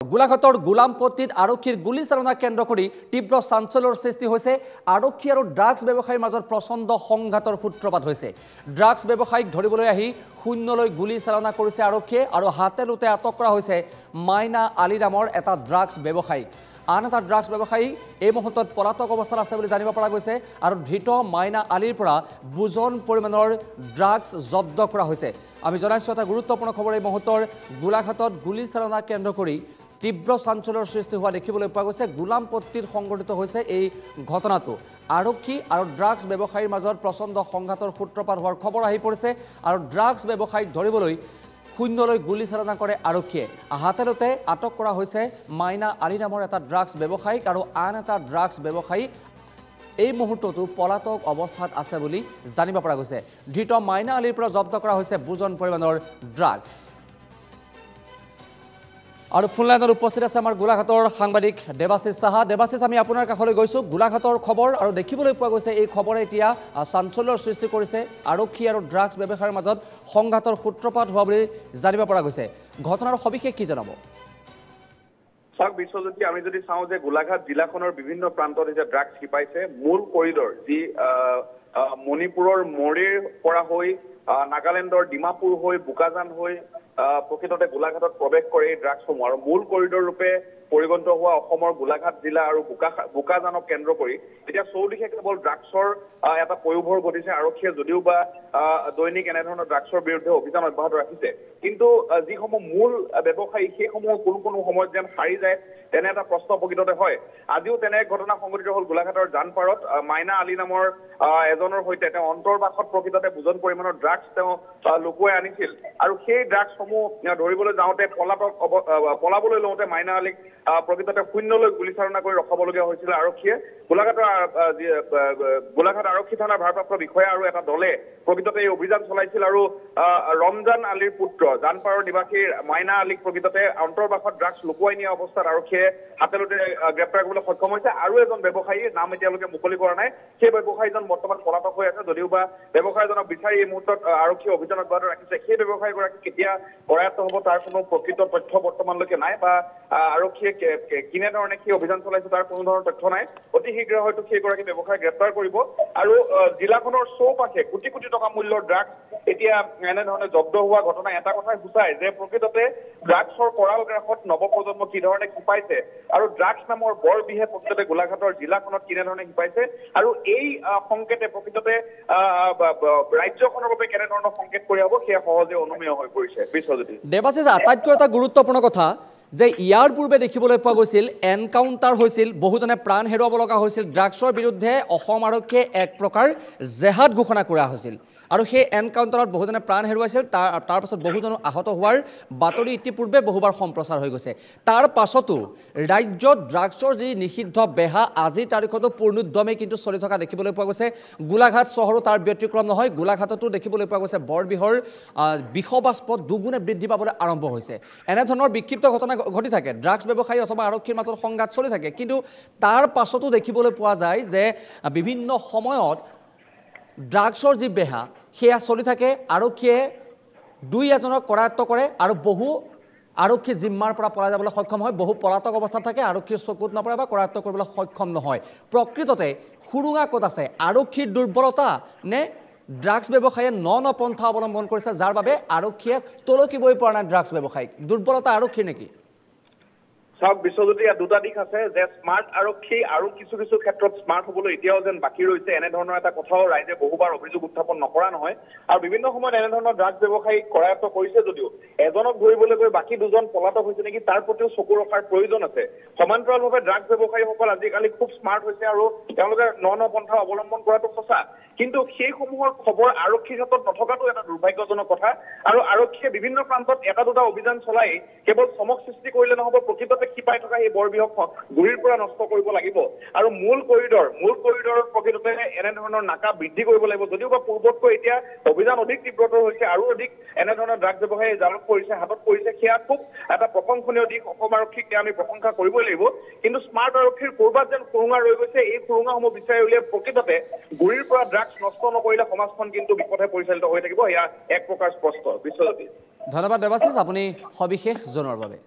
গোলাঘাটৰ গোলামপট্টিত আৰক্ষীৰ গুলীচালনা কেন্দ্ৰ কৰি তীব্ৰ চাঞ্চল্যৰ সৃষ্টি হৈছে। আৰক্ষী আৰু ড্ৰাগছ ব্যৱসায়ীৰ মাজত প্ৰচণ্ড সংঘাতৰ সূত্ৰপাত হৈছে। ড্ৰাগছ ব্যৱসায়ীক ধৰিবলৈ আহি শূন্যলৈ গুলীচালনা কৰিছে আৰক্ষীয়ে আৰু হাতে লোতে আটক কৰা হৈছে মাইনা আলী নামৰ এটা ড্ৰাগছ ব্যৱসায়ী। আন এটা ড্ৰাগছ ব্যৱসায়ী এই মুহূৰ্তত পলাতক অৱস্থাত আছে বুলি জানিব পৰা গৈছে আৰু ধৃত মাইনা আলীৰ পৰা বুজন পৰিমাণৰ ড্ৰাগছ জব্দ কৰা হৈছে। আমি জনাইছোঁ এটা গুৰুত্বপূৰ্ণ খবৰ এই মুহূৰ্তৰ গোলাঘাটত গুলীচালনা কেন্দ্ৰ কৰি তীব্ৰ চাঞ্চল্যৰ সৃষ্টি হোৱা দেখিবলৈ পোৱা গৈছে। গোলামপট্টিত সংঘটিত হৈছে এই ঘটনাটো। আৰক্ষী আৰু ড্ৰাগছ ব্যৱসায়ীৰ মাজত প্ৰচণ্ড সংঘাতৰ সূত্ৰপাত হোৱাৰ খবৰ আহি পৰিছে আৰু ড্ৰাগছ ব্যৱসায়ীক ধৰিবলৈ শূন্যলৈ গুলীচালনা কৰে আৰক্ষীয়ে। হাতেলোতে আটক কৰা হৈছে মাইনা আলী নামৰ এটা ড্ৰাগছ ব্যৱসায়ীক আৰু আন এটা ড্ৰাগছ ব্যৱসায়ী এই মুহূৰ্ততো পলাতক অৱস্থাত আছে বুলি জানিব পৰা গৈছে। ধৃত মাইনা আলীৰ পৰা জব্দ কৰা হৈছে বুজন পৰিমাণৰ ড্ৰাগছ। আৰু ফোন লাইনত উপস্থিত আছে আমাৰ গোলাঘাটৰ সাংবাদিক দেৱাশিষ সাহা। দেৱাশিষ, আমি আপোনাৰ কাষলৈ গৈছোঁ। গোলাঘাটৰ খবৰ আৰু দেখিবলৈ পোৱা গৈছে এই খবৰে এতিয়া চাঞ্চল্যৰ সৃষ্টি কৰিছে। আৰক্ষী আৰু ড্ৰাগছ ব্যৱসায়ীৰ মাজত সংঘাতৰ সূত্ৰপাত হোৱা বুলি জানিব পৰা গৈছে। ঘটনাৰ সবিশেষ কি জনাব? চাওক বিশ্বজ্যোতি, আমি যদি চাওঁ যে গোলাঘাট জিলাখনৰ বিভিন্ন প্ৰান্তত এতিয়া ড্ৰাগছ শিপাইছে। মূল কৰিডৰ যি মণিপুৰৰ মৰিৰ পৰা হৈ নাগালেণ্ডৰ ডিমাপুৰ হৈ বোকাজান হৈ প্ৰকৃততে গোলাঘাটত প্ৰৱেশ কৰে এই ড্ৰাগছসমূহ আৰু মূল কৰিডৰ ৰূপে পৰিগণিত হোৱা অসমৰ গোলাঘাট জিলা আৰু বোকাজানক কেন্দ্ৰ কৰি এতিয়া চৌদিশে কেৱল ড্ৰাগছৰ এটা পয়োভৰ ঘটিছে। আৰক্ষীয়ে যদিও বা দৈনিক এনেধৰণৰ ড্ৰাগছৰ বিৰুদ্ধে অভিযান অব্যাহত ৰাখিছে, কিন্তু যিসমূহ মূল ব্যৱসায়ী সেইসমূহ কোনো সময়ত যেন সাৰি যায় তেনে এটা প্ৰশ্ন প্ৰকৃততে হয়। আজিও তেনে এক ঘটনা সংঘটিত হ'ল গোলাঘাটৰ জানপাৰত। মাইনা আলী নামৰ এজনৰ সৈতে তেওঁ অন্তৰ্বাসত প্ৰকৃততে বুজন পৰিমাণৰ ড্ৰাগছ তেওঁ লুকুৱাই আনিছিল আৰু সেই ড্ৰাগছসমূহ ধৰিবলৈ যাওঁতে পলাবলৈ লওঁতে মাইনা আলীক প্ৰকৃততে শূন্যলৈ গুলীচালনা কৰি ৰখাবলগীয়া হৈছিল আৰক্ষীয়ে। গোলাঘাট আৰক্ষী থানাৰ ভাৰপ্ৰাপ্ত বিষয়া আৰু এটা দলে প্ৰকৃততে এই অভিযান চলাইছিল আৰু ৰমজান আলীৰ পুত্ৰ জানপাৰৰ নিবাসী মাইনা আলীক প্ৰকৃততে অন্তৰ্বাসত ড্ৰাগছ লুকুৱাই নিয়া অৱস্থাত আৰক্ষীয়ে হাতেলোতে গ্ৰেপ্তাৰ কৰিবলৈ সক্ষম হৈছে। আৰু এজন ব্যৱসায়ীৰ নাম এতিয়ালৈকে মুকলি কৰা নাই। সেই ব্যৱসায়ীজন বৰ্তমান পলাতক হৈ আছে, যদিও বা ব্যৱসায়ীজনক বিচাৰি এই মুহূৰ্তত আৰক্ষী অভিযান অব্যাহত ৰাখিছে। সেই ব্যৱসায়ীগৰাকী কেতিয়া কৰায়ত্ব হ'ব তাৰ কোনো প্ৰকৃত তথ্য বৰ্তমানলৈকে নাই বা আৰক্ষীয়ে কেনেধৰণে সেই অভিযান চলাইছে তাৰ কোনো ধৰণৰ তথ্য নাই। অতি শীঘ্ৰে হয়তো সেইগৰাকী ব্যৱসায়ী গ্ৰেপ্তাৰ কৰিব আৰু জিলাখনৰ চৌপাশে কোটি কোটি টকা মূল্যৰ ড্ৰাগছ এতিয়া এনেধৰণে জব্দ হোৱা ঘটনা এটা কথাই সূচায় যে প্ৰকৃততে ড্ৰাগছৰ কৰাল গ্ৰাসত নৱপ্ৰজন্ম কি ধৰণে শিপাইছে আৰু ড্ৰাগছ নামৰ বৰ বিহে প্ৰকৃততে গোলাঘাটৰ জিলাখনত কেনেধৰণে শিপাইছে আৰু এই সংকেতে প্ৰকৃততে ৰাজ্যখনৰ বাবে কেনেধৰণৰ সংকেত কঢ়িয়াব সেয়া সহজে অনুমেয় হৈ পৰিছে। বিশ্বজ্যোতি, দেৱাশিষ, আটাইতকৈ এটা গুৰুত্বপূৰ্ণ কথা যে ইয়াৰ পূৰ্বে দেখিবলৈ পোৱা গৈছিল এনকাউণ্টাৰ হৈছিল, বহুজনে প্ৰাণ হেৰুৱাব লগা হৈছিল। ড্ৰাগছৰ বিৰুদ্ধে অসম আৰক্ষীয়ে এক প্ৰকাৰ জেহাদ ঘোষণা কৰা হৈছিল আৰু সেই এনকাউণ্টাৰত বহুজনে প্ৰাণ হেৰুৱাইছিল। তাৰ পাছত বহুজন আহত হোৱাৰ বাতৰি ইতিপূৰ্বে বহুবাৰ সম্প্ৰচাৰ হৈ গৈছে। তাৰ পাছতো ৰাজ্যত ড্ৰাগছৰ যি নিষিদ্ধ বেহা আজিৰ তাৰিখতো পূৰ্ণোদ্যমে কিন্তু চলি থকা দেখিবলৈ পোৱা গৈছে। গোলাঘাট চহৰো তাৰ ব্যতিক্ৰম নহয়। গোলাঘাটতো দেখিবলৈ পোৱা গৈছে বৰবিহৰ বিষবাষ্প দুগুণে বৃদ্ধি পাবলৈ আৰম্ভ হৈছে। এনেধৰণৰ বিক্ষিপ্ত ঘটনা ঘটি থাকে, ড্ৰাগছ ব্যৱসায়ী অথবা আৰক্ষীৰ মাজত সংঘাত চলি থাকে, কিন্তু তাৰ পাছতো দেখিবলৈ পোৱা যায় যে বিভিন্ন সময়ত ড্ৰাগছৰ যি বেহা সেয়া চলি থাকে। আৰক্ষীয়ে দুই এজনক কৰায়ত্ব কৰে আৰু বহু আৰক্ষী জিম্মাৰ পৰা পলাই যাবলৈ সক্ষম হয়। বহু পলাতক অৱস্থাত থাকে, আৰক্ষীৰ চকুত নপৰে বা কৰায়ত্ব কৰিবলৈ সক্ষম নহয়। প্ৰকৃততে সুৰুঙা ক'ত আছে? আৰক্ষীৰ দুৰ্বলতা নে ড্ৰাগছ ব্যৱসায়ীয়ে ন পন্থা অৱলম্বন কৰিছে যাৰ বাবে আৰক্ষীয়ে তলকিবই পৰা নাই ড্ৰাগছ ব্যৱসায়ীক? দুৰ্বলতা আৰক্ষীৰ নেকি? চাওক বিশ্বজ্যোতি, ইয়াত দুটা দিশ আছে যে স্মাৰ্ট আৰক্ষী আৰু কিছু কিছু ক্ষেত্ৰত স্মাৰ্ট হবলৈ এতিয়াও যেন বাকী ৰৈছে। এনেধৰণৰ এটা কথাও ৰাইজে বহুবাৰ অভিযোগ উত্থাপন নকৰা নহয় আৰু বিভিন্ন সময়ত এনেধৰণৰ ড্ৰাগছ ব্যৱসায়ী কৰায়ত্ব কৰিছে যদিও এজনক ধৰিবলৈ গৈ বাকী দুজন পলাতক হৈছে নেকি তাৰ প্ৰতিও চকু ৰখাৰ প্ৰয়োজন আছে। সমান্তৰালভাৱে ড্ৰাগছ ব্যৱসায়ীসকল আজিকালি খুব স্মাৰ্ট হৈছে আৰু তেওঁলোকে ন পন্থা অৱলম্বন কৰাটো সঁচা, কিন্তু সেইসমূহৰ খবৰ আৰক্ষীৰ ক্ষেত্ৰত নথকাটো এটা দুৰ্ভাগ্যজনক কথা। আৰু আৰক্ষীয়ে বিভিন্ন প্ৰান্তত এটা দুটা অভিযান চলাই কেৱল চমক সৃষ্টি কৰিলে নহ'ব, প্ৰকৃততে শিপাই থকা এই বৰবিহক গুৰিৰ পৰা নষ্ট কৰিব লাগিব আৰু মূল কৰিডৰত প্ৰকৃততে এনেধৰণৰ নাকা বৃদ্ধি কৰিব লাগিব। যদিও বা পূৰ্বতকৈ এতিয়া অভিযান অধিক তীব্ৰতৰ হৈছে আৰু অধিক এনেধৰণৰ ড্ৰাগছ ব্যৱসায়ী জালত পৰিছে, হাতত পৰিছে, সেয়া খুব এটা প্ৰশংসনীয় দিশ। অসম আৰক্ষীক আমি প্ৰশংসা কৰিবই লাগিব, কিন্তু স্মাৰ্ট আৰক্ষীৰ ক'ৰবাত যেন সুৰুঙা ৰৈ গৈছে। এই সুৰুঙাসমূহ বিচাৰি উলিয়াই প্ৰকৃততে গুৰিৰ পৰা ড্ৰাগছ নষ্ট নকৰিলে সমাজখন কিন্তু বিপথে পৰিচালিত হৈ থাকিব, এয়া এক প্ৰকাৰ স্পষ্ট। বিশ্বজ্যোতি, ধন্যবাদ দেৱাশিষ, আপুনি সবিশেষ জনোৱাৰ বাবে।